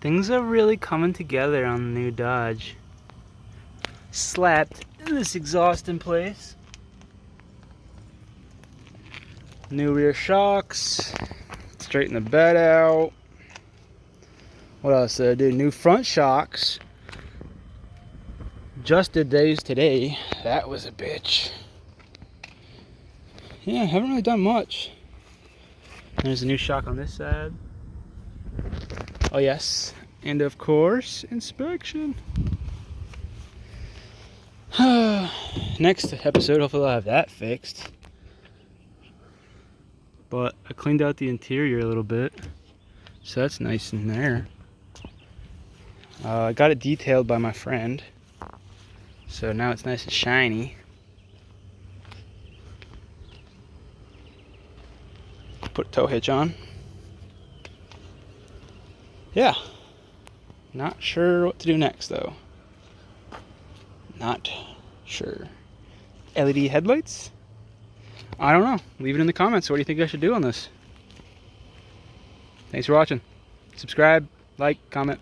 Things are really coming together on the new Dodge. Slapped this exhaust in place. New rear shocks. Straighten the bed out. What else did I do? New front shocks. Just did those today. That was a bitch. Yeah, I haven't really done much. There's a new shock on this side. Oh yes, and of course, inspection. Next episode, hopefully I'll have that fixed. But I cleaned out the interior a little bit, so that's nice in there. I got it detailed by my friend, so now it's nice and shiny. Put a tow hitch on. Yeah. Not sure what to do next though. Not sure. LED headlights? I don't know. Leave it in the comments. What do you think I should do on this? Thanks for watching. Subscribe, like, comment.